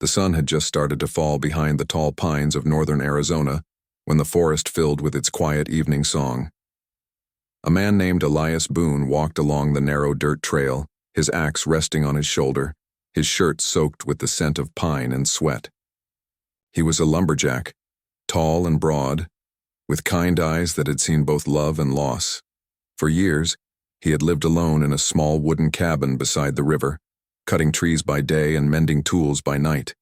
The sun had just started to fall behind the tall pines of northern Arizona when the forest filled with its quiet evening song. A man named Elias Boone walked along the narrow dirt trail, his axe resting on his shoulder, his shirt soaked with the scent of pine and sweat. He was a lumberjack, tall and broad, with kind eyes that had seen both love and loss. For years, he had lived alone in a small wooden cabin beside the river, cutting trees by day and mending tools by night.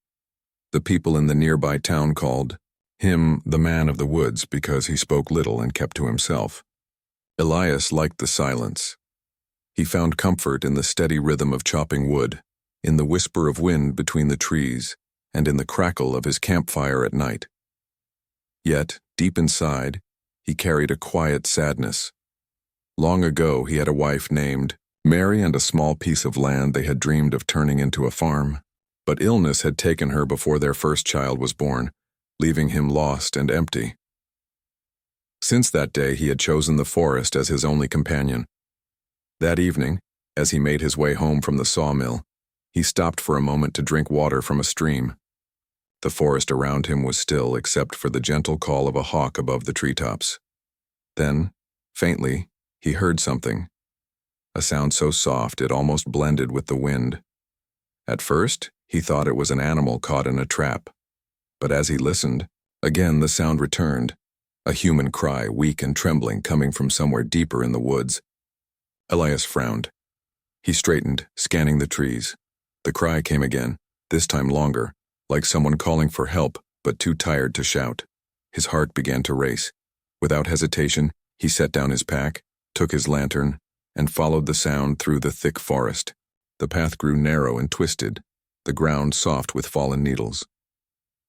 The people in the nearby town called him the man of the woods because he spoke little and kept to himself. Elias liked the silence. He found comfort in the steady rhythm of chopping wood, in the whisper of wind between the trees, and in the crackle of his campfire at night. Yet, deep inside, he carried a quiet sadness. Long ago, he had a wife named Mary and a small piece of land they had dreamed of turning into a farm, but illness had taken her before their first child was born, leaving him lost and empty. Since that day, he had chosen the forest as his only companion. That evening, as he made his way home from the sawmill, he stopped for a moment to drink water from a stream. The forest around him was still except for the gentle call of a hawk above the treetops. Then, faintly, he heard something, a sound so soft it almost blended with the wind. At first, he thought it was an animal caught in a trap, but as he listened, again the sound returned, a human cry, weak and trembling, coming from somewhere deeper in the woods. Elias frowned. He straightened, scanning the trees. The cry came again, this time longer, like someone calling for help, but too tired to shout. His heart began to race. Without hesitation, he set down his pack, took his lantern, and followed the sound through the thick forest. The path grew narrow and twisted, the ground soft with fallen needles.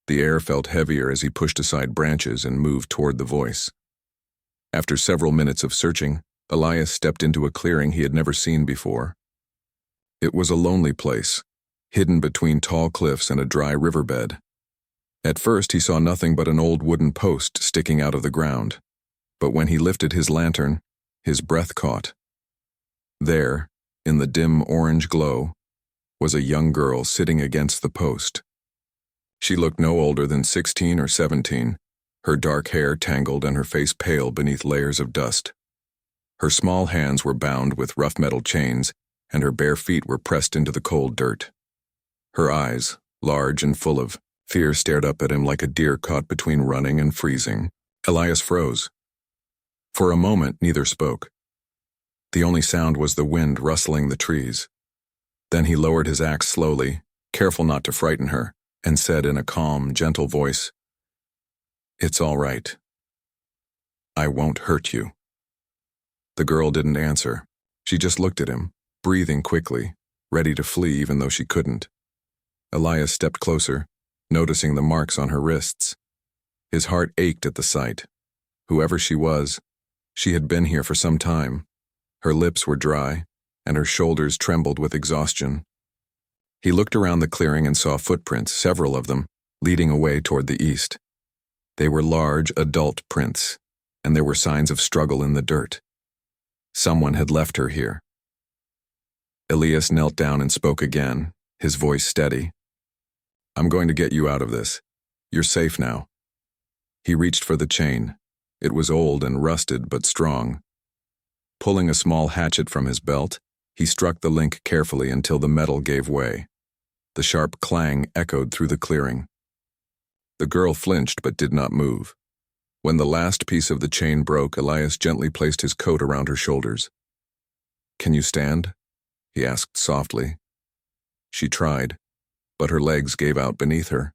The air felt heavier as he pushed aside branches and moved toward the voice. After several minutes of searching, Elias stepped into a clearing he had never seen before. It was a lonely place, hidden between tall cliffs and a dry riverbed. At first he saw nothing but an old wooden post sticking out of the ground, but when he lifted his lantern, his breath caught. There, in the dim orange glow, was a young girl sitting against the post. She looked no older than 16 or 17, her dark hair tangled and her face pale beneath layers of dust. Her small hands were bound with rough metal chains, and her bare feet were pressed into the cold dirt. Her eyes, large and full of fear, stared up at him like a deer caught between running and freezing. Elias froze. For a moment, neither spoke. The only sound was the wind rustling the trees. Then he lowered his axe slowly, careful not to frighten her, and said in a calm, gentle voice, "It's all right. I won't hurt you." The girl didn't answer. She just looked at him, breathing quickly, ready to flee even though she couldn't. Elias stepped closer, noticing the marks on her wrists. His heart ached at the sight. Whoever she was, she had been here for some time. Her lips were dry, and her shoulders trembled with exhaustion. He looked around the clearing and saw footprints, several of them, leading away toward the east. They were large, adult prints, and there were signs of struggle in the dirt. Someone had left her here. Elias knelt down and spoke again, his voice steady. "I'm going to get you out of this. You're safe now." He reached for the chain. It was old and rusted but strong. Pulling a small hatchet from his belt, he struck the link carefully until the metal gave way. The sharp clang echoed through the clearing. The girl flinched but did not move. When the last piece of the chain broke, Elias gently placed his coat around her shoulders. "Can you stand?" he asked softly. She tried, but her legs gave out beneath her.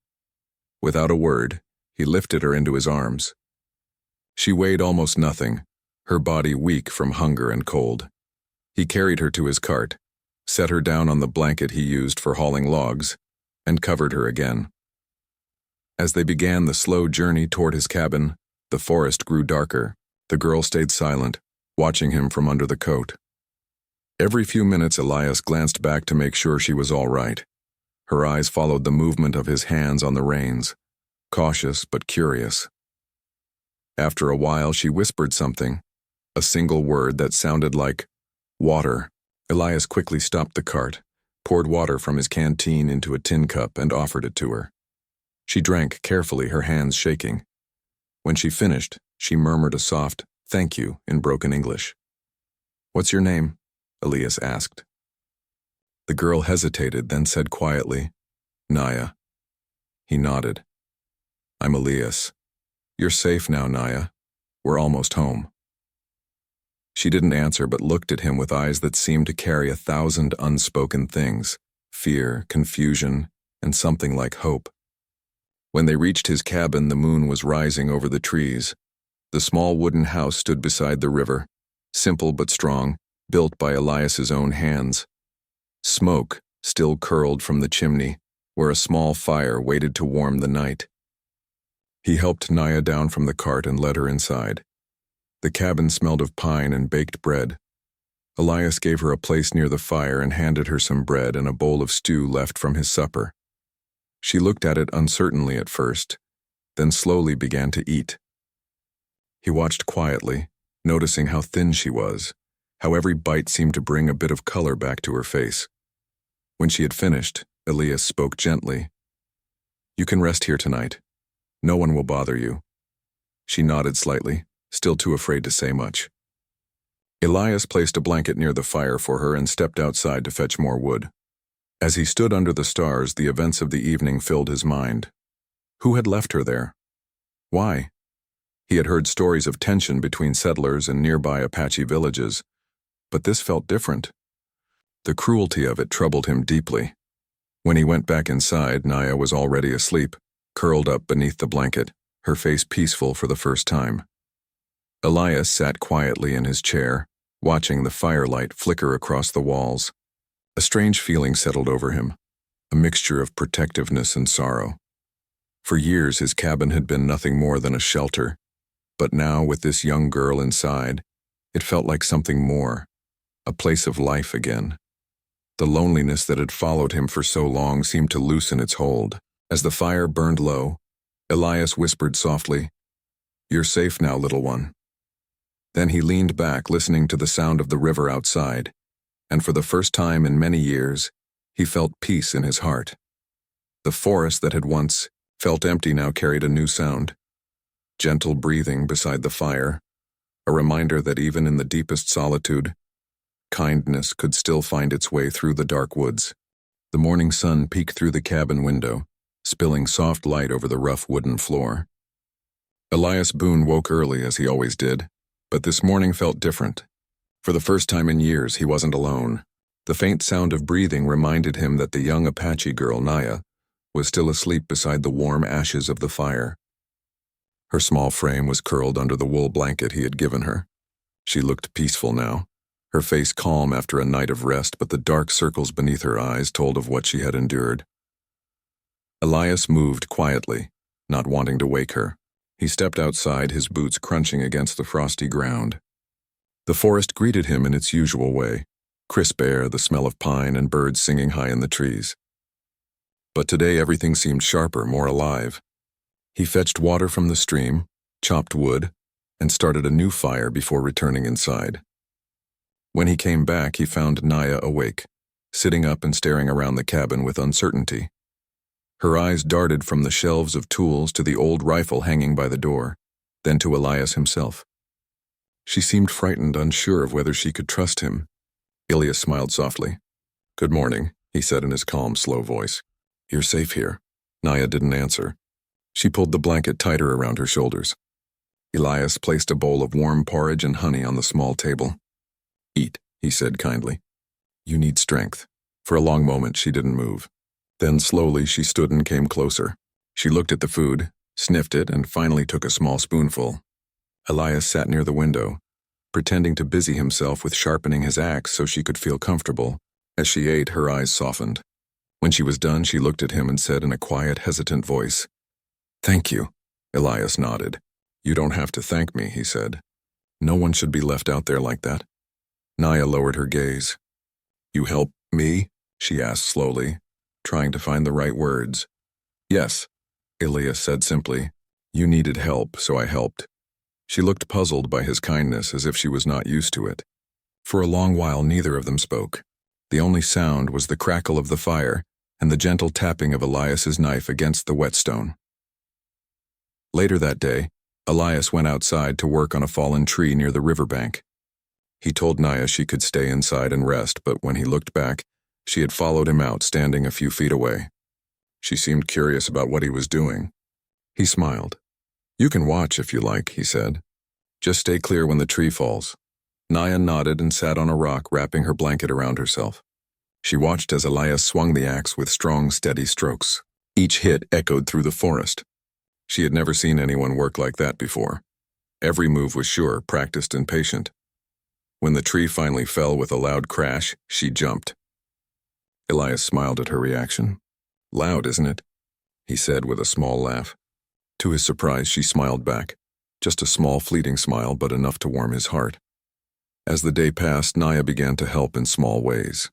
Without a word, he lifted her into his arms. She weighed almost nothing, her body weak from hunger and cold. He carried her to his cart, set her down on the blanket he used for hauling logs, and covered her again. As they began the slow journey toward his cabin, the forest grew darker. The girl stayed silent, watching him from under the coat. Every few minutes, Elias glanced back to make sure she was all right. Her eyes followed the movement of his hands on the reins, cautious but curious. After a while, she whispered something, a single word that sounded like water. Elias quickly stopped the cart, poured water from his canteen into a tin cup and offered it to her. She drank carefully, her hands shaking. When she finished, she murmured a soft, "Thank you," in broken English. "What's your name?" Elias asked. The girl hesitated, then said quietly, "Naya." He nodded. "I'm Elias. You're safe now, Naya. We're almost home." She didn't answer but looked at him with eyes that seemed to carry 1,000 unspoken things: fear, confusion, and something like hope. When they reached his cabin, the moon was rising over the trees. The small wooden house stood beside the river, simple but strong, built by Elias's own hands. Smoke still curled from the chimney, where a small fire waited to warm the night. He helped Naya down from the cart and led her inside. The cabin smelled of pine and baked bread. Elias gave her a place near the fire and handed her some bread and a bowl of stew left from his supper. She looked at it uncertainly at first, then slowly began to eat. He watched quietly, noticing how thin she was, how every bite seemed to bring a bit of color back to her face. When she had finished, Elias spoke gently. "You can rest here tonight. No one will bother you." She nodded slightly, still too afraid to say much. Elias placed a blanket near the fire for her and stepped outside to fetch more wood. As he stood under the stars, the events of the evening filled his mind. Who had left her there? Why? He had heard stories of tension between settlers and nearby Apache villages, but this felt different. The cruelty of it troubled him deeply. When he went back inside, Naya was already asleep, curled up beneath the blanket, her face peaceful for the first time. Elias sat quietly in his chair, watching the firelight flicker across the walls. A strange feeling settled over him, a mixture of protectiveness and sorrow. For years his cabin had been nothing more than a shelter, but now with this young girl inside, it felt like something more, a place of life again. The loneliness that had followed him for so long seemed to loosen its hold. As the fire burned low, Elias whispered softly, "You're safe now, little one." Then he leaned back, listening to the sound of the river outside, and for the first time in many years, he felt peace in his heart. The forest that had once felt empty now carried a new sound. Gentle breathing beside the fire, a reminder that even in the deepest solitude, kindness could still find its way through the dark woods. The morning sun peeked through the cabin window, spilling soft light over the rough wooden floor. Elias Boone woke early as he always did, but this morning felt different. For the first time in years, he wasn't alone. The faint sound of breathing reminded him that the young Apache girl, Naya, was still asleep beside the warm ashes of the fire. Her small frame was curled under the wool blanket he had given her. She looked peaceful now, her face calm after a night of rest, but the dark circles beneath her eyes told of what she had endured. Elias moved quietly, not wanting to wake her. He stepped outside, his boots crunching against the frosty ground. The forest greeted him in its usual way, crisp air, the smell of pine, and birds singing high in the trees. But today everything seemed sharper, more alive. He fetched water from the stream, chopped wood, and started a new fire before returning inside. When he came back, he found Naya awake, sitting up and staring around the cabin with uncertainty. Her eyes darted from the shelves of tools to the old rifle hanging by the door, then to Elias himself. She seemed frightened, unsure of whether she could trust him. Elias smiled softly. "Good morning," he said in his calm, slow voice. "You're safe here." Naya didn't answer. She pulled the blanket tighter around her shoulders. Elias placed a bowl of warm porridge and honey on the small table. "Eat," he said kindly. "You need strength." For a long moment she didn't move. Then slowly she stood and came closer. She looked at the food, sniffed it, and finally took a small spoonful. Elias sat near the window, pretending to busy himself with sharpening his axe so she could feel comfortable. As she ate, her eyes softened. When she was done, she looked at him and said in a quiet, hesitant voice, "Thank you." Elias nodded. "You don't have to thank me," he said. "No one should be left out there like that." Naya lowered her gaze. "You help me?" she asked slowly, trying to find the right words. "Yes," Elias said simply. "You needed help, so I helped." She looked puzzled by his kindness, as if she was not used to it. For a long while neither of them spoke. The only sound was the crackle of the fire and the gentle tapping of Elias's knife against the whetstone. Later that day, Elias went outside to work on a fallen tree near the riverbank. He told Naya she could stay inside and rest, but when he looked back, she had followed him out, standing a few feet away. She seemed curious about what he was doing. He smiled. "You can watch if you like," he said. "Just stay clear when the tree falls." Naya nodded and sat on a rock, wrapping her blanket around herself. She watched as Elias swung the axe with strong, steady strokes. Each hit echoed through the forest. She had never seen anyone work like that before. Every move was sure, practiced, and patient. When the tree finally fell with a loud crash, she jumped. Elias smiled at her reaction. "Loud, isn't it?" he said with a small laugh. To his surprise, she smiled back. Just a small, fleeting smile, but enough to warm his heart. As the day passed, Naya began to help in small ways.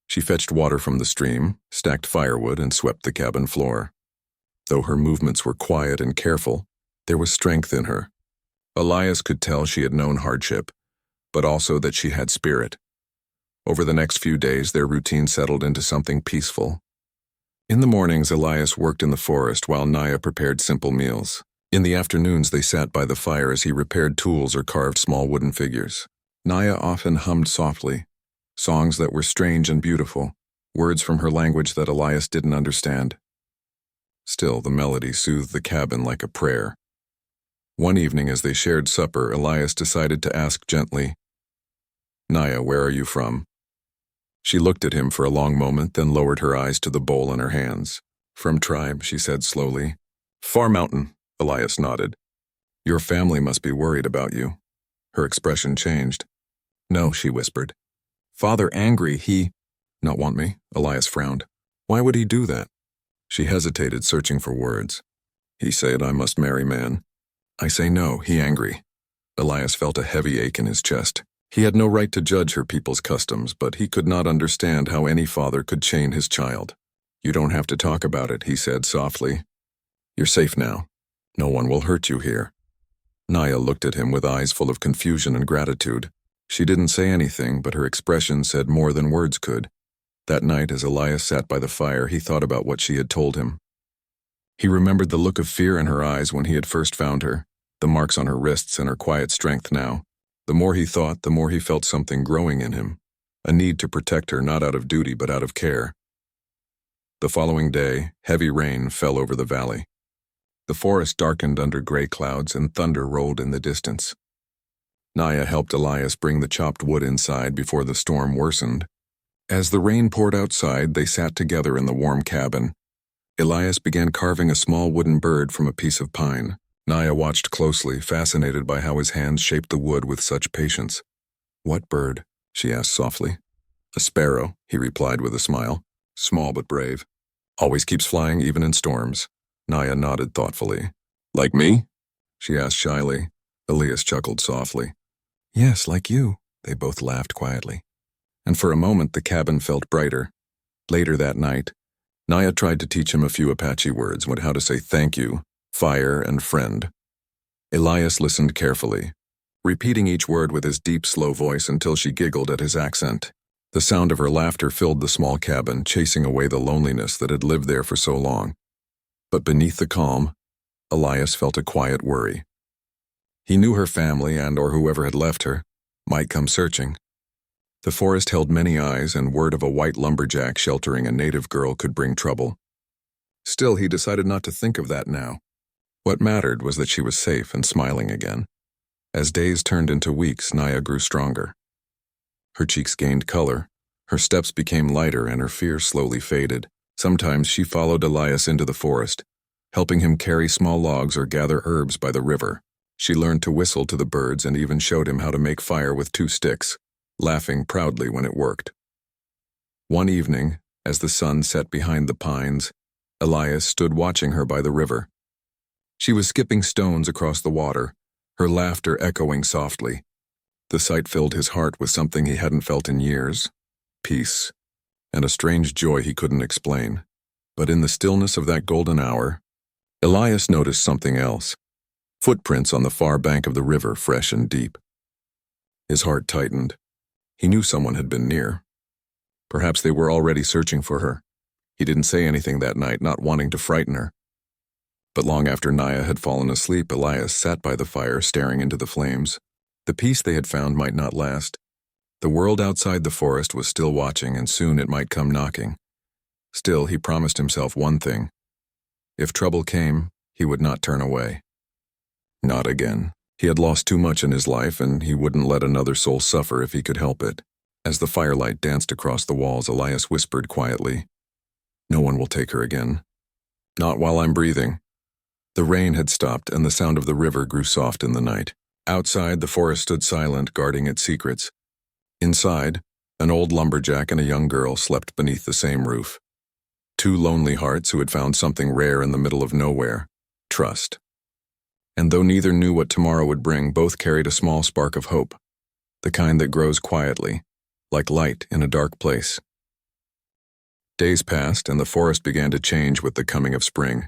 She fetched water from the stream, stacked firewood, and swept the cabin floor. Though her movements were quiet and careful, there was strength in her. Elias could tell she had known hardship, but also that she had spirit. Over the next few days, their routine settled into something peaceful. In the mornings, Elias worked in the forest while Naya prepared simple meals. In the afternoons, they sat by the fire as he repaired tools or carved small wooden figures. Naya often hummed softly, songs that were strange and beautiful, words from her language that Elias didn't understand. Still, the melody soothed the cabin like a prayer. One evening, as they shared supper, Elias decided to ask gently, "Naya, where are you from?" She looked at him for a long moment, then lowered her eyes to the bowl in her hands. "From tribe," she said slowly. "Far Mountain," Elias nodded. "Your family must be worried about you." Her expression changed. "No," she whispered. "Father angry, he—" "Not want me?" Elias frowned. "Why would he do that?" She hesitated, searching for words. "He said I must marry man." "I say no, he angry." Elias felt a heavy ache in his chest. He had no right to judge her people's customs, but he could not understand how any father could chain his child. "You don't have to talk about it," he said softly. "You're safe now. No one will hurt you here." Naya looked at him with eyes full of confusion and gratitude. She didn't say anything, but her expression said more than words could. That night, as Elias sat by the fire, he thought about what she had told him. He remembered the look of fear in her eyes when he had first found her, the marks on her wrists and her quiet strength now. The more he thought, the more he felt something growing in him, a need to protect her not out of duty but out of care. The following day, heavy rain fell over the valley. The forest darkened under gray clouds and thunder rolled in the distance. Naya helped Elias bring the chopped wood inside before the storm worsened. As the rain poured outside, they sat together in the warm cabin. Elias began carving a small wooden bird from a piece of pine. Naya watched closely, fascinated by how his hands shaped the wood with such patience. "What bird?" she asked softly. "A sparrow," he replied with a smile. "Small but brave. Always keeps flying even in storms." Naya nodded thoughtfully. "Like me?" she asked shyly. Elias chuckled softly. "Yes, like you." They both laughed quietly. And for a moment the cabin felt brighter. Later that night, Naya tried to teach him a few Apache words, how to say thank you, fire, and friend. Elias listened carefully, repeating each word with his deep, slow voice until she giggled at his accent. The sound of her laughter filled the small cabin, chasing away the loneliness that had lived there for so long. But beneath the calm, Elias felt a quiet worry. He knew her family or whoever had left her might come searching. The forest held many eyes, and word of a white lumberjack sheltering a native girl could bring trouble. Still, he decided not to think of that now. What mattered was that she was safe and smiling again. As days turned into weeks, Naya grew stronger. Her cheeks gained color, her steps became lighter, and her fear slowly faded. Sometimes she followed Elias into the forest, helping him carry small logs or gather herbs by the river. She learned to whistle to the birds and even showed him how to make fire with 2 sticks, laughing proudly when it worked. One evening, as the sun set behind the pines, Elias stood watching her by the river. She was skipping stones across the water, her laughter echoing softly. The sight filled his heart with something he hadn't felt in years, peace, and a strange joy he couldn't explain. But in the stillness of that golden hour, Elias noticed something else. Footprints on the far bank of the river, fresh and deep. His heart tightened. He knew someone had been near. Perhaps they were already searching for her. He didn't say anything that night, not wanting to frighten her. But long after Naya had fallen asleep, Elias sat by the fire, staring into the flames. The peace they had found might not last. The world outside the forest was still watching, and soon it might come knocking. Still, he promised himself one thing. If trouble came, he would not turn away. Not again. He had lost too much in his life, and he wouldn't let another soul suffer if he could help it. As the firelight danced across the walls, Elias whispered quietly, "No one will take her again. Not while I'm breathing." The rain had stopped, and the sound of the river grew soft in the night. Outside, the forest stood silent, guarding its secrets. Inside, an old lumberjack and a young girl slept beneath the same roof. Two lonely hearts who had found something rare in the middle of nowhere: trust. And though neither knew what tomorrow would bring, both carried a small spark of hope, the kind that grows quietly, like light in a dark place. Days passed, and the forest began to change with the coming of spring.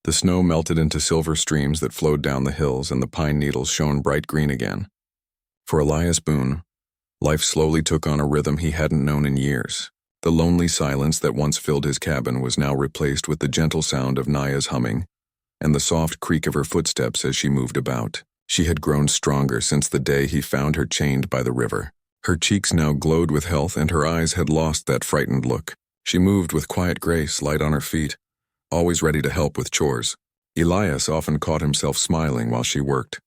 The snow melted into silver streams that flowed down the hills, and the pine needles shone bright green again. For Elias Boone, life slowly took on a rhythm he hadn't known in years. The lonely silence that once filled his cabin was now replaced with the gentle sound of Naya's humming and the soft creak of her footsteps as she moved about. She had grown stronger since the day he found her chained by the river. Her cheeks now glowed with health, and her eyes had lost that frightened look. She moved with quiet grace, light on her feet, always ready to help with chores. Elias often caught himself smiling while she worked.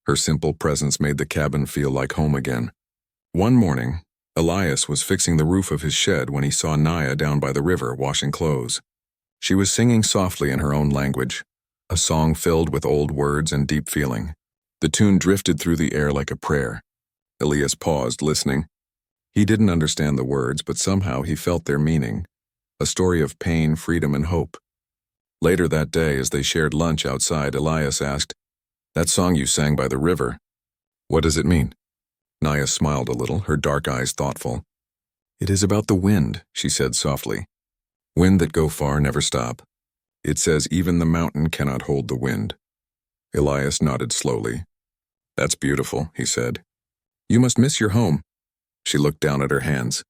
Her simple presence made the cabin feel like home again. One morning, Elias was fixing the roof of his shed when he saw Naya down by the river washing clothes. She was singing softly in her own language, a song filled with old words and deep feeling. The tune drifted through the air like a prayer. Elias paused, listening. He didn't understand the words, but somehow he felt their meaning, a story of pain, freedom, and hope. Later that day, as they shared lunch outside, Elias asked, "That song you sang by the river, what does it mean?" Naya smiled a little, her dark eyes thoughtful. "It is about the wind," she said softly. "Wind that go far, never stop. It says even the mountain cannot hold the wind." Elias nodded slowly. "That's beautiful," he said. "You must miss your home." She looked down at her hands.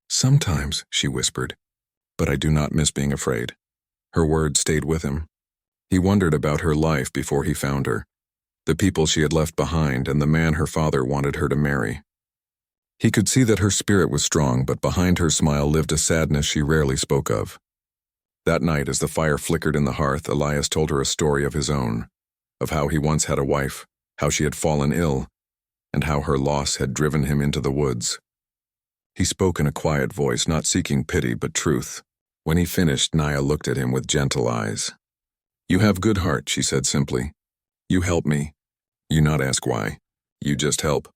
"Sometimes," she whispered, "but I do not miss being afraid." Her words stayed with him. He wondered about her life before he found her, the people she had left behind, and the man her father wanted her to marry. He could see that her spirit was strong, but behind her smile lived a sadness she rarely spoke of. That night, as the fire flickered in the hearth, Elias told her a story of his own, of how he once had a wife, how she had fallen ill, and how her loss had driven him into the woods. He spoke in a quiet voice, not seeking pity but truth. When he finished, Naya looked at him with gentle eyes. "You have good heart," she said simply. "You help me. You not ask why. You just help."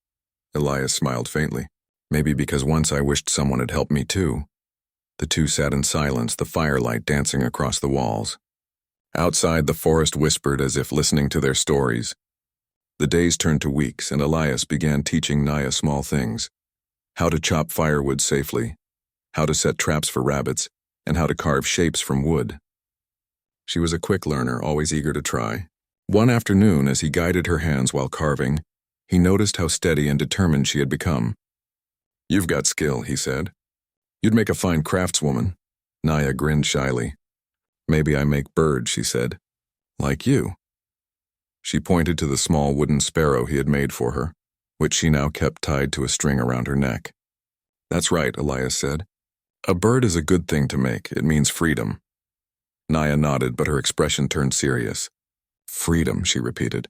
Elias smiled faintly. "Maybe because once I wished someone had helped me too." The two sat in silence, the firelight dancing across the walls. Outside, the forest whispered as if listening to their stories. The days turned to weeks, and Elias began teaching Naya small things: how to chop firewood safely, how to set traps for rabbits, and how to carve shapes from wood. She was a quick learner, always eager to try. One afternoon, as he guided her hands while carving, he noticed how steady and determined she had become. "You've got skill," he said. "You'd make a fine craftswoman." Naya grinned shyly. "Maybe I make birds," she said. "Like you." She pointed to the small wooden sparrow he had made for her, which she now kept tied to a string around her neck. "That's right," Elias said. "A bird is a good thing to make. It means freedom." Naya nodded, but her expression turned serious. "Freedom," she repeated.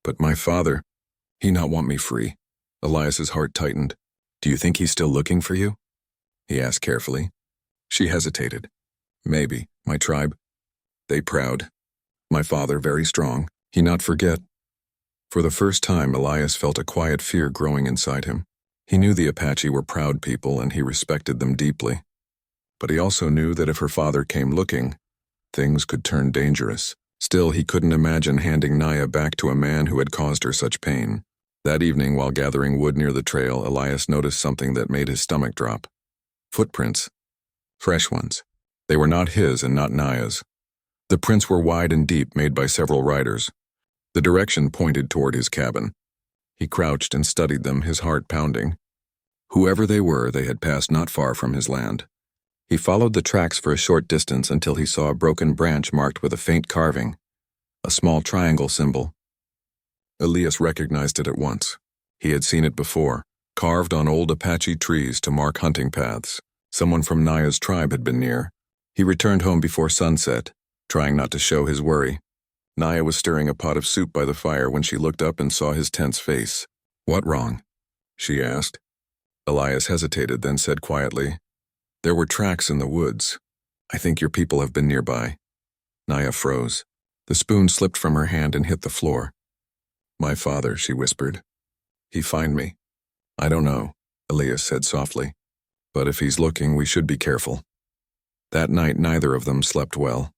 "But my father, he not want me free." Elias's heart tightened. "Do you think he's still looking for you?" he asked carefully. She hesitated. "Maybe. My tribe, they proud. My father very strong. He not forget." For the first time, Elias felt a quiet fear growing inside him. He knew the Apache were proud people, and he respected them deeply. But he also knew that if her father came looking, things could turn dangerous. Still, he couldn't imagine handing Naya back to a man who had caused her such pain. That evening, while gathering wood near the trail, Elias noticed something that made his stomach drop. Footprints. Fresh ones. They were not his and not Naya's. The prints were wide and deep, made by several riders. The direction pointed toward his cabin. He crouched and studied them, his heart pounding. Whoever they had passed not far from his land. He followed the tracks for a short distance until he saw a broken branch marked with a faint carving, a small triangle symbol. Elias recognized it at once. He had seen it before, carved on old Apache trees to mark hunting paths. Someone from Naya's tribe had been near. He returned home before sunset, trying not to show his worry. Naya was stirring a pot of soup by the fire when she looked up and saw his tense face. "What wrong?" she asked. Elias hesitated, then said quietly, "There were tracks in the woods. I think your people have been nearby." Naya froze. The spoon slipped from her hand and hit the floor. "My father," she whispered. "He find me?" "I don't know," Elias said softly. "But if he's looking, we should be careful." That night, neither of them slept well.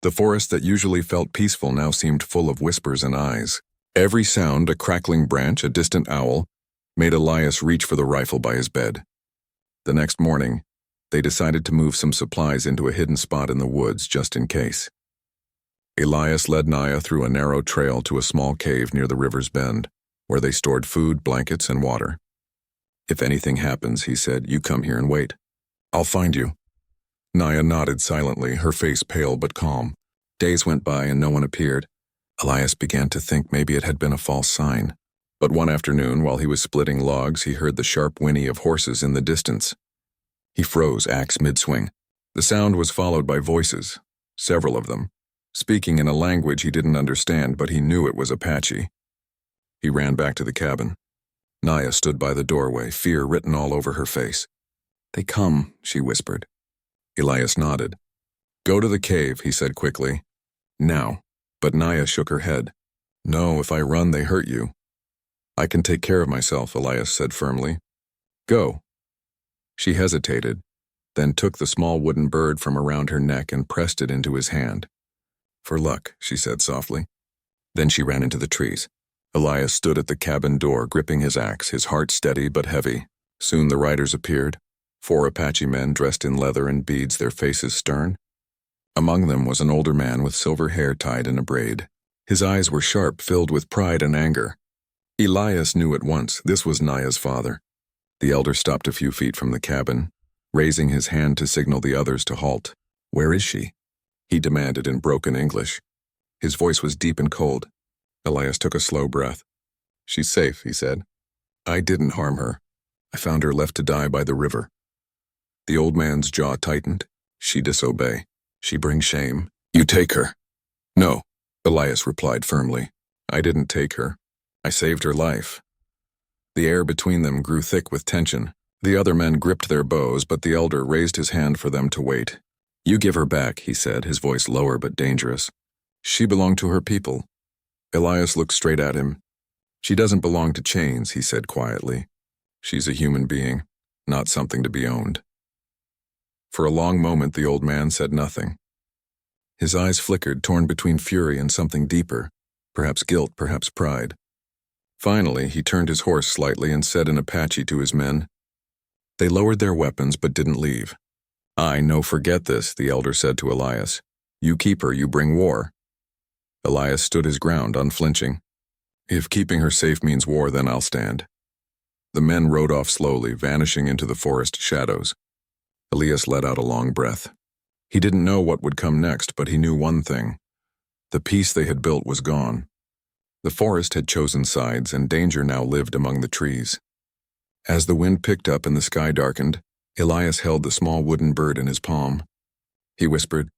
The forest that usually felt peaceful now seemed full of whispers and eyes. Every sound, a crackling branch, a distant owl, made Elias reach for the rifle by his bed. The next morning, they decided to move some supplies into a hidden spot in the woods just in case. Elias led Naya through a narrow trail to a small cave near the river's bend, where they stored food, blankets, and water. "If anything happens," he said, "you come here and wait. I'll find you." Naya nodded silently, her face pale but calm. Days went by and no one appeared. Elias began to think maybe it had been a false sign. But one afternoon, while he was splitting logs, he heard the sharp whinny of horses in the distance. He froze, axe mid-swing. The sound was followed by voices, several of them, speaking in a language he didn't understand, but he knew it was Apache. He ran back to the cabin. Naya stood by the doorway, fear written all over her face. "They come," she whispered. Elias nodded. "Go to the cave," he said quickly. "Now." But Naya shook her head. "No, if I run, they hurt you." "I can take care of myself," Elias said firmly. "Go." She hesitated, then took the small wooden bird from around her neck and pressed it into his hand. "For luck," she said softly. Then she ran into the trees. Elias stood at the cabin door, gripping his axe, his heart steady but heavy. Soon the riders appeared, 4 Apache men dressed in leather and beads, their faces stern. Among them was an older man with silver hair tied in a braid. His eyes were sharp, filled with pride and anger. Elias knew at once this was Naya's father. The elder stopped a few feet from the cabin, raising his hand to signal the others to halt. "Where is she?" he demanded in broken English. His voice was deep and cold. Elias took a slow breath. "She's safe," he said. "I didn't harm her. I found her left to die by the river." The old man's jaw tightened. "She disobey. She brings shame. You take her." "No," Elias replied firmly. "I didn't take her. I saved her life." The air between them grew thick with tension. The other men gripped their bows, but the elder raised his hand for them to wait. "You give her back," he said, his voice lower but dangerous. "She belonged to her people." Elias looked straight at him. "She doesn't belong to chains," he said quietly. "She's a human being, not something to be owned." For a long moment the old man said nothing. His eyes flickered, torn between fury and something deeper, perhaps guilt, perhaps pride. Finally, he turned his horse slightly and said in Apache to his men. They lowered their weapons but didn't leave. "I no forget this," the elder said to Elias. "You keep her, you bring war." Elias stood his ground, unflinching. "If keeping her safe means war, then I'll stand." The men rode off slowly, vanishing into the forest shadows. Elias let out a long breath. He didn't know what would come next, but he knew one thing. The peace they had built was gone. The forest had chosen sides, and danger now lived among the trees. As the wind picked up and the sky darkened, Elias held the small wooden bird in his palm. He whispered,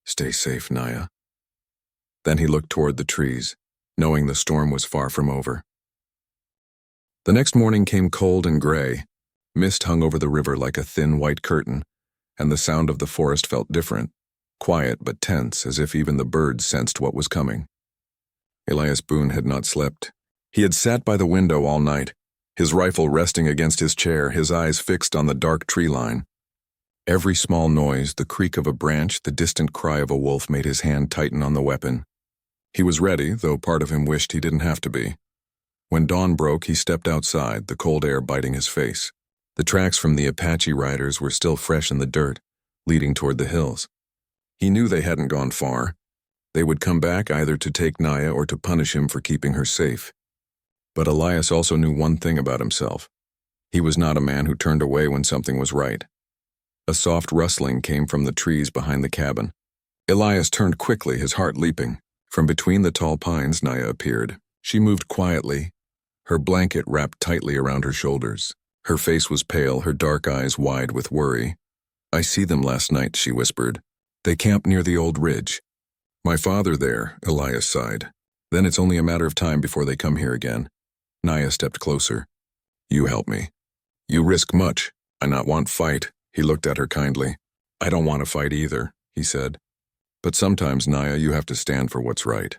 "Stay safe, Naya." Then he looked toward the trees, knowing the storm was far from over. The next morning came cold and gray. Mist hung over the river like a thin white curtain, and the sound of the forest felt different, quiet but tense, as if even the birds sensed what was coming. Elias Boone had not slept. He had sat by the window all night, his rifle resting against his chair, his eyes fixed on the dark tree line. Every small noise, the creak of a branch, the distant cry of a wolf made his hand tighten on the weapon. He was ready, though part of him wished he didn't have to be. When dawn broke, he stepped outside, the cold air biting his face. The tracks from the Apache riders were still fresh in the dirt, leading toward the hills. He knew they hadn't gone far. They would come back either to take Naya or to punish him for keeping her safe. But Elias also knew one thing about himself. He was not a man who turned away when something was right. A soft rustling came from the trees behind the cabin. Elias turned quickly, his heart leaping. From between the tall pines, Naya appeared. She moved quietly, her blanket wrapped tightly around her shoulders. Her face was pale, her dark eyes wide with worry. "I see them last night," she whispered. "They camped near the old ridge." "My father there," Elias sighed. "Then it's only a matter of time before they come here again." Naya stepped closer. "You help me. You risk much. I not want fight." He looked at her kindly. "I don't want to fight either," he said. "But sometimes, Naya, you have to stand for what's right.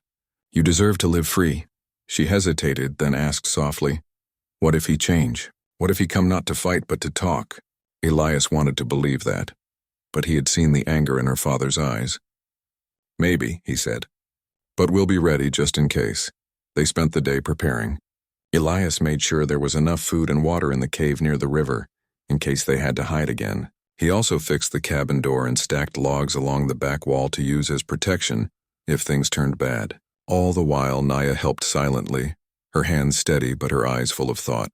You deserve to live free." She hesitated, then asked softly, "What if he change? What if he come not to fight but to talk?" Elias wanted to believe that, but he had seen the anger in her father's eyes. "Maybe," he said. "But we'll be ready just in case." They spent the day preparing. Elias made sure there was enough food and water in the cave near the river, in case they had to hide again. He also fixed the cabin door and stacked logs along the back wall to use as protection if things turned bad. All the while, Naya helped silently, her hands steady but her eyes full of thought.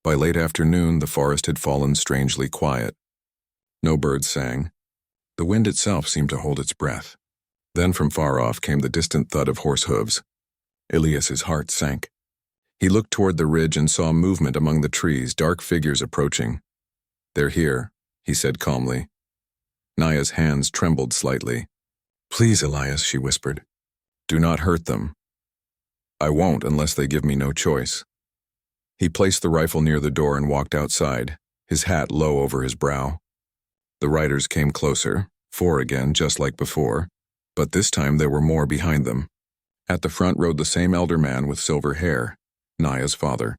By late afternoon, the forest had fallen strangely quiet. No birds sang. The wind itself seemed to hold its breath. Then from far off came the distant thud of horse hooves. Elias's heart sank. He looked toward the ridge and saw movement among the trees, dark figures approaching. "They're here," he said calmly. Naya's hands trembled slightly. "Please, Elias," she whispered. "Do not hurt them." "I won't unless they give me no choice." He placed the rifle near the door and walked outside, his hat low over his brow. The riders came closer, 4 again, just like before, but this time there were more behind them. At the front rode the same elder man with silver hair, Naya's father.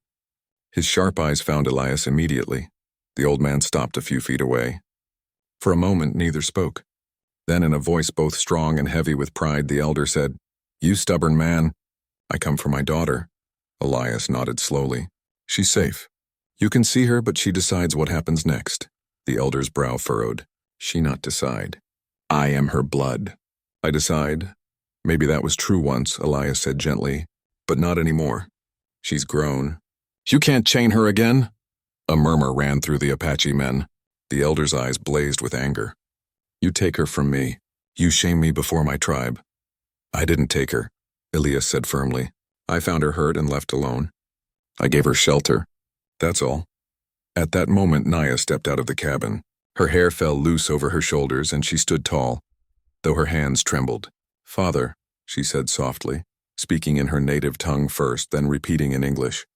His sharp eyes found Elias immediately. The old man stopped a few feet away. For a moment, neither spoke. Then, in a voice both strong and heavy with pride, the elder said, "You stubborn man, I come for my daughter." Elias nodded slowly. "She's safe. You can see her, but she decides what happens next." The elder's brow furrowed. "She not decide. I am her blood." "I decide. Maybe that was true once," Elias said gently, "but not anymore. She's grown." "You can't chain her again?" A murmur ran through the Apache men. The elder's eyes blazed with anger. "You take her from me. You shame me before my tribe." "I didn't take her," Elias said firmly. "I found her hurt and left alone. I gave her shelter. That's all." At that moment, Naya stepped out of the cabin. Her hair fell loose over her shoulders and she stood tall, though her hands trembled. "Father," she said softly, speaking in her native tongue first, then repeating in English.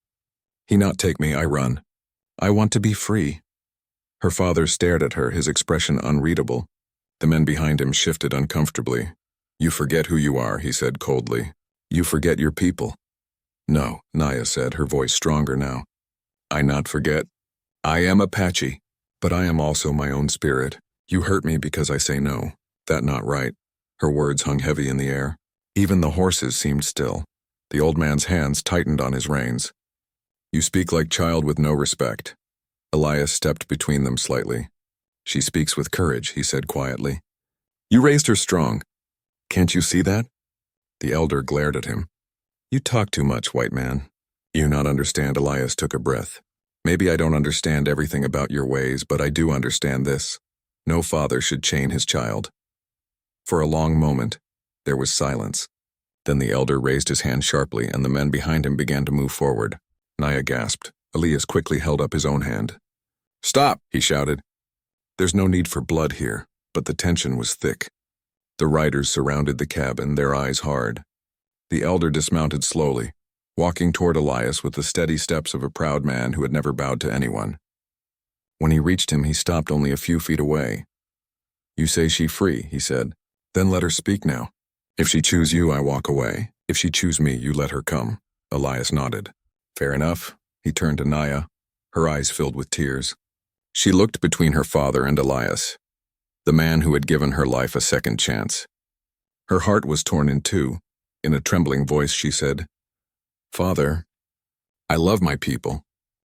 "He not take me, I run. I want to be free." Her father stared at her, his expression unreadable. The men behind him shifted uncomfortably. "You forget who you are," he said coldly. "You forget your people." "No," Naya said, her voice stronger now. "I not forget. I am Apache, but I am also my own spirit. You hurt me because I say no. That not right." Her words hung heavy in the air. Even the horses seemed still. The old man's hands tightened on his reins. "You speak like child with no respect." Elias stepped between them slightly. "She speaks with courage," he said quietly. "You raised her strong. Can't you see that?" The elder glared at him. "You talk too much, white man." "You not understand," Elias took a breath. "Maybe I don't understand everything about your ways, but I do understand this. No father should chain his child." For a long moment, there was silence. Then the elder raised his hand sharply and the men behind him began to move forward. Naya gasped. Elias quickly held up his own hand. "Stop," he shouted. There's no need for blood here, but the tension was thick. The riders surrounded the cabin, their eyes hard. The elder dismounted slowly, walking toward Elias with the steady steps of a proud man who had never bowed to anyone. When he reached him, he stopped only a few feet away. "You say she free," he said. "Then let her speak now. If she choose you, I walk away. If she choose me, you let her come." Elias nodded. "Fair enough." He turned to Naya, her eyes filled with tears. She looked between her father and Elias, the man who had given her life a second chance. Her heart was torn in two. In a trembling voice, she said, "Father, I love my people,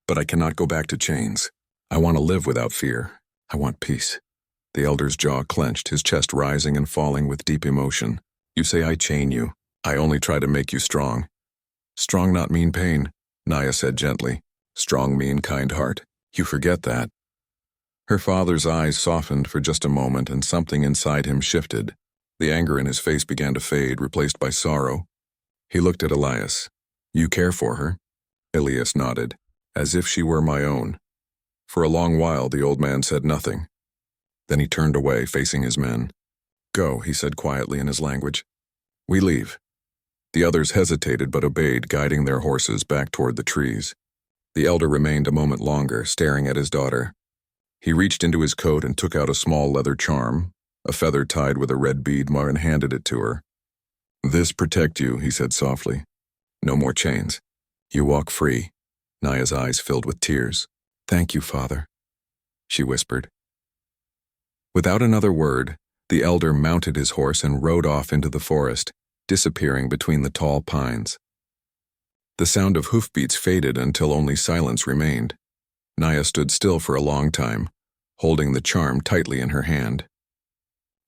but I cannot go back to chains. I want to live without fear. I want peace." The elder's jaw clenched, his chest rising and falling with deep emotion. "You say I chain you. I only try to make you strong." "Strong not mean pain," Naya said gently. Strong, mean, kind heart. You forget that. Her father's eyes softened for just a moment, and something inside him shifted. The anger in his face began to fade, replaced by sorrow. He looked at Elias. You care for her? Elias nodded, as if she were my own. For a long while, the old man said nothing. Then he turned away, facing his men. Go, he said quietly in his language. We leave. The others hesitated but obeyed, guiding their horses back toward the trees. The elder remained a moment longer, staring at his daughter. He reached into his coat and took out a small leather charm, a feather tied with a red bead, and handed it to her. This protect you, he said softly. No more chains. You walk free. Naya's eyes filled with tears. Thank you, father, she whispered. Without another word, the elder mounted his horse and rode off into the forest, disappearing between the tall pines. The sound of hoofbeats faded until only silence remained. Naya stood still for a long time, holding the charm tightly in her hand.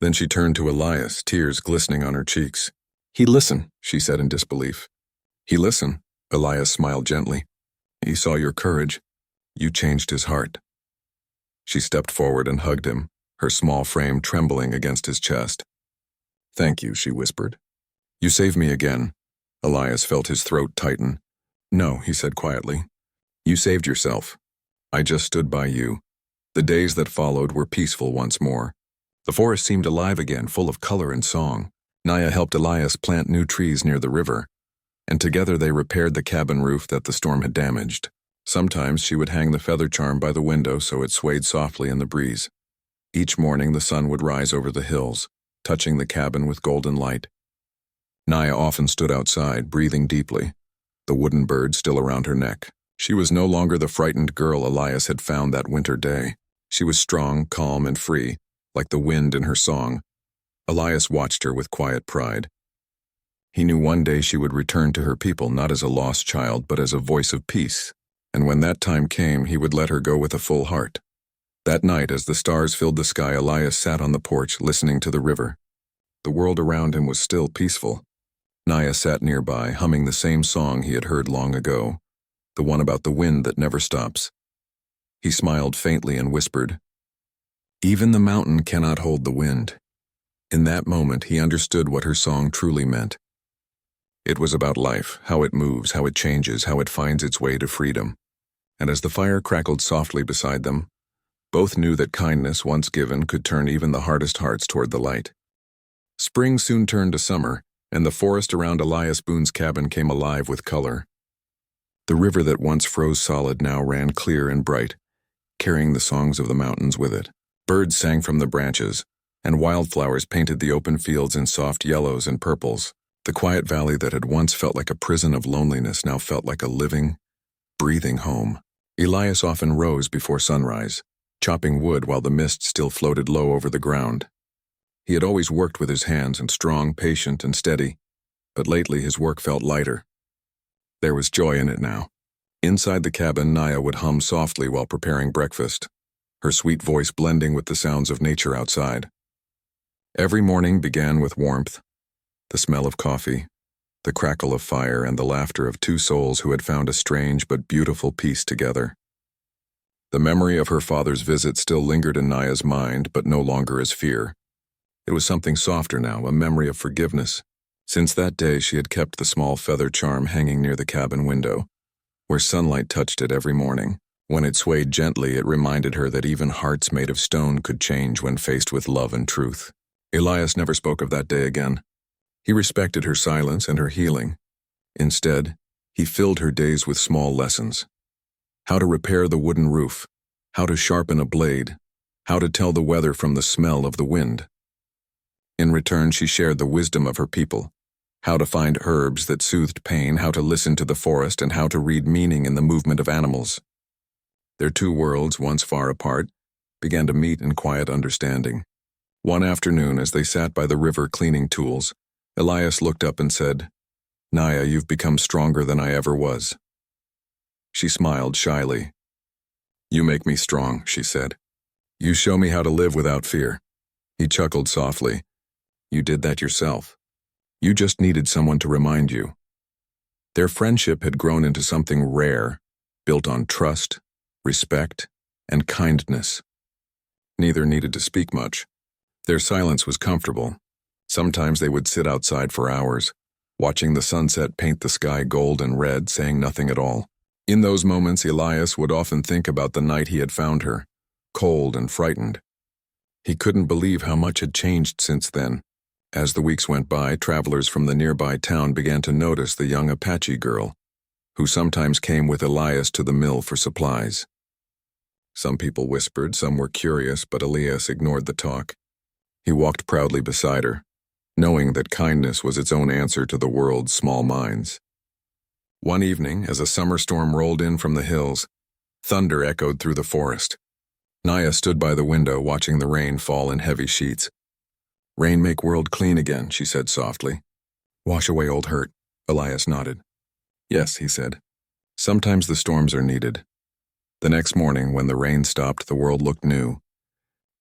Then she turned to Elias, tears glistening on her cheeks. He listened, she said in disbelief. He listened, Elias smiled gently. He saw your courage. You changed his heart. She stepped forward and hugged him, her small frame trembling against his chest. Thank you, she whispered. You saved me again. Elias felt his throat tighten. No, he said quietly. You saved yourself. I just stood by you. The days that followed were peaceful once more. The forest seemed alive again, full of color and song. Naya helped Elias plant new trees near the river, and together they repaired the cabin roof that the storm had damaged. Sometimes she would hang the feather charm by the window so it swayed softly in the breeze. Each morning the sun would rise over the hills, touching the cabin with golden light. Naya often stood outside, breathing deeply, the wooden bird still around her neck. She was no longer the frightened girl Elias had found that winter day. She was strong, calm, and free, like the wind in her song. Elias watched her with quiet pride. He knew one day she would return to her people, not as a lost child, but as a voice of peace. And when that time came, he would let her go with a full heart. That night, as the stars filled the sky, Elias sat on the porch, listening to the river. The world around him was still peaceful. Naya sat nearby, humming the same song he had heard long ago, the one about the wind that never stops. He smiled faintly and whispered, Even the mountain cannot hold the wind. In that moment, he understood what her song truly meant. It was about life, how it moves, how it changes, how it finds its way to freedom. And as the fire crackled softly beside them, both knew that kindness, once given, could turn even the hardest hearts toward the light. Spring soon turned to summer, and the forest around Elias Boone's cabin came alive with color. The river that once froze solid now ran clear and bright, carrying the songs of the mountains with it. Birds sang from the branches, and wildflowers painted the open fields in soft yellows and purples. The quiet valley that had once felt like a prison of loneliness now felt like a living, breathing home. Elias often rose before sunrise, chopping wood while the mist still floated low over the ground. He had always worked with his hands, and strong, patient, and steady, but lately his work felt lighter. There was joy in it now. Inside the cabin, Naya would hum softly while preparing breakfast, her sweet voice blending with the sounds of nature outside. Every morning began with warmth, the smell of coffee, the crackle of fire, and the laughter of two souls who had found a strange but beautiful peace together. The memory of her father's visit still lingered in Naya's mind, but no longer as fear. It was something softer now, a memory of forgiveness. Since that day, she had kept the small feather charm hanging near the cabin window, where sunlight touched it every morning. When it swayed gently, it reminded her that even hearts made of stone could change when faced with love and truth. Elias never spoke of that day again. He respected her silence and her healing. Instead, he filled her days with small lessons. How to repair the wooden roof, how to sharpen a blade, how to tell the weather from the smell of the wind. In return, she shared the wisdom of her people, how to find herbs that soothed pain, how to listen to the forest, and how to read meaning in the movement of animals. Their two worlds, once far apart, began to meet in quiet understanding. One afternoon, as they sat by the river cleaning tools, Elias looked up and said, "Naya, you've become stronger than I ever was." She smiled shyly. "You make me strong," she said. "You show me how to live without fear." He chuckled softly. "You did that yourself. You just needed someone to remind you." Their friendship had grown into something rare, built on trust, respect, and kindness. Neither needed to speak much. Their silence was comfortable. Sometimes they would sit outside for hours, watching the sunset paint the sky gold and red, saying nothing at all. In those moments, Elias would often think about the night he had found her, cold and frightened. He couldn't believe how much had changed since then. As the weeks went by, travelers from the nearby town began to notice the young Apache girl, who sometimes came with Elias to the mill for supplies. Some people whispered, some were curious, but Elias ignored the talk. He walked proudly beside her, knowing that kindness was its own answer to the world's small minds. One evening, as a summer storm rolled in from the hills, thunder echoed through the forest. Naya stood by the window, watching the rain fall in heavy sheets. "Rain make world clean again," she said softly. "Wash away old hurt." Elias nodded. "Yes," he said. "Sometimes the storms are needed." The next morning, when the rain stopped, the world looked new.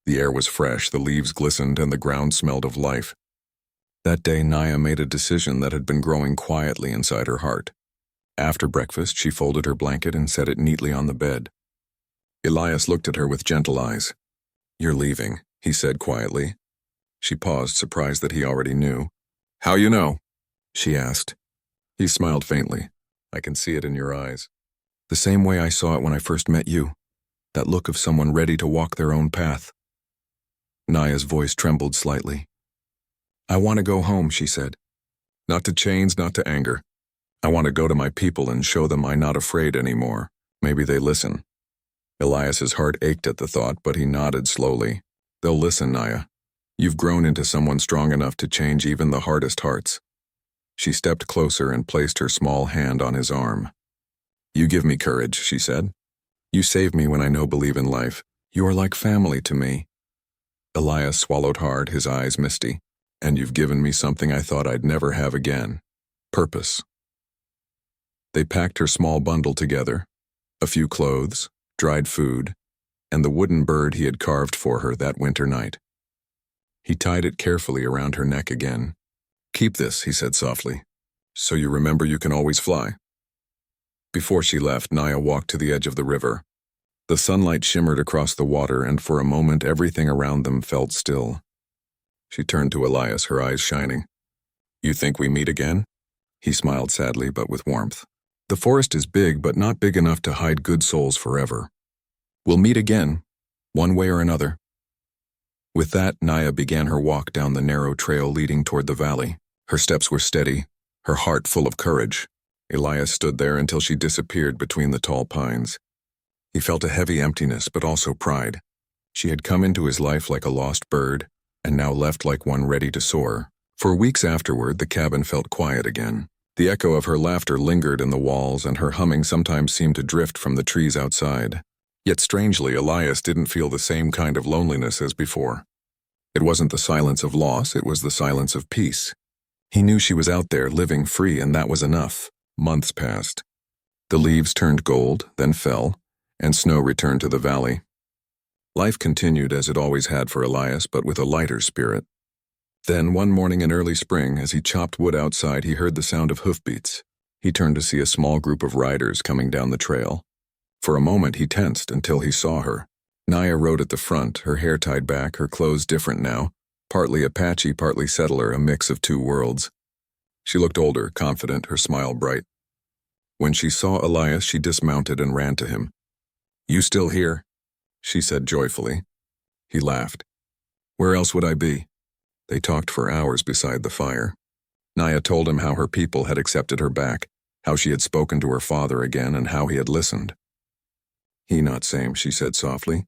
The air was fresh, the leaves glistened, and the ground smelled of life. That day, Naya made a decision that had been growing quietly inside her heart. After breakfast, she folded her blanket and set it neatly on the bed. Elias looked at her with gentle eyes. "You're leaving," he said quietly. She paused, surprised that he already knew. "How you know?" she asked. He smiled faintly. "I can see it in your eyes. The same way I saw it when I first met you. That look of someone ready to walk their own path." Naya's voice trembled slightly. "I want to go home," she said. "Not to chains, not to anger. I want to go to my people and show them I'm not afraid anymore. Maybe they listen." Elias's heart ached at the thought, but he nodded slowly. "They'll listen, Naya. You've grown into someone strong enough to change even the hardest hearts." She stepped closer and placed her small hand on his arm. "You give me courage," she said. "You save me when I no believe in life. You are like family to me." Elias swallowed hard, his eyes misty. "And you've given me something I thought I'd never have again. Purpose." They packed her small bundle together, a few clothes, dried food, and the wooden bird he had carved for her that winter night. He tied it carefully around her neck again. "Keep this," he said softly, "so you remember you can always fly." Before she left, Naya walked to the edge of the river. The sunlight shimmered across the water, and for a moment everything around them felt still. She turned to Elias, her eyes shining. "You think we meet again?" He smiled sadly, but with warmth. "The forest is big, but not big enough to hide good souls forever. We'll meet again, one way or another." With that, Naya began her walk down the narrow trail leading toward the valley. Her steps were steady, her heart full of courage. Elias stood there until she disappeared between the tall pines. He felt a heavy emptiness, but also pride. She had come into his life like a lost bird, and now left like one ready to soar. For weeks afterward, the cabin felt quiet again. The echo of her laughter lingered in the walls, and her humming sometimes seemed to drift from the trees outside. Yet strangely, Elias didn't feel the same kind of loneliness as before. It wasn't the silence of loss, it was the silence of peace. He knew she was out there, living free, and that was enough. Months passed. The leaves turned gold, then fell, and snow returned to the valley. Life continued as it always had for Elias, but with a lighter spirit. Then, one morning in early spring, as he chopped wood outside, he heard the sound of hoofbeats. He turned to see a small group of riders coming down the trail. For a moment he tensed until he saw her. Naya rode at the front, her hair tied back, her clothes different now, partly Apache, partly settler, a mix of two worlds. She looked older, confident, her smile bright. When she saw Elias, she dismounted and ran to him. "You still here?" she said joyfully. He laughed. "Where else would I be?" They talked for hours beside the fire. Naya told him how her people had accepted her back, how she had spoken to her father again, and how he had listened. "He not same," she said softly.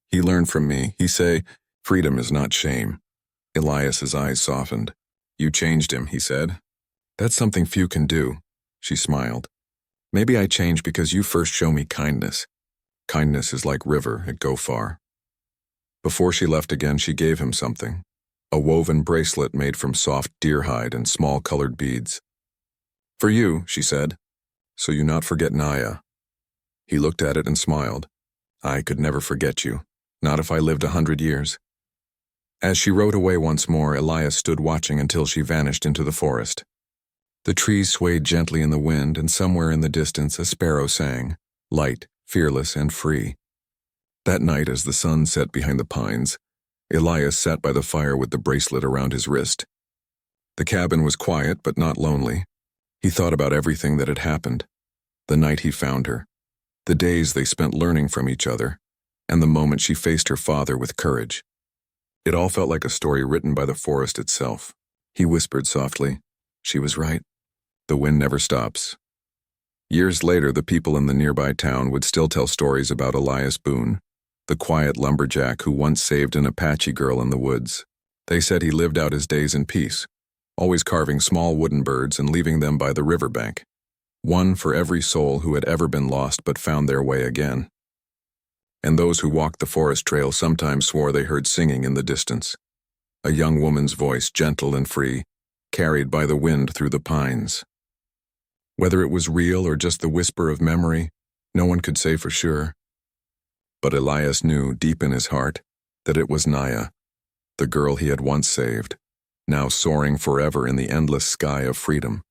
"He learned from me. He say, freedom is not shame." Elias's eyes softened. "You changed him," he said. "That's something few can do," she smiled. "Maybe I change because you first show me kindness. Kindness is like river, it go far." Before she left again, she gave him something. A woven bracelet made from soft deer hide and small colored beads. "For you," she said, "so you not forget Naya." He looked at it and smiled. "I could never forget you, not if I lived 100 years. As she rode away once more, Elias stood watching until she vanished into the forest. The trees swayed gently in the wind, and somewhere in the distance a sparrow sang. light, fearless, and free. That night, as the sun set behind the pines, Elias sat by the fire with the bracelet around his wrist. The cabin was quiet but not lonely. He thought about everything that had happened, the night he found her, the days they spent learning from each other, and the moment she faced her father with courage. It all felt like a story written by the forest itself. He whispered softly, "She was right. The wind never stops." Years later, the people in the nearby town would still tell stories about Elias Boone, the quiet lumberjack who once saved an Apache girl in the woods. They said he lived out his days in peace, always carving small wooden birds and leaving them by the riverbank, one for every soul who had ever been lost but found their way again. And those who walked the forest trail sometimes swore they heard singing in the distance, a young woman's voice, gentle and free, carried by the wind through the pines. Whether it was real or just the whisper of memory, no one could say for sure. But Elias knew deep in his heart that it was Naya, the girl he had once saved, now soaring forever in the endless sky of freedom.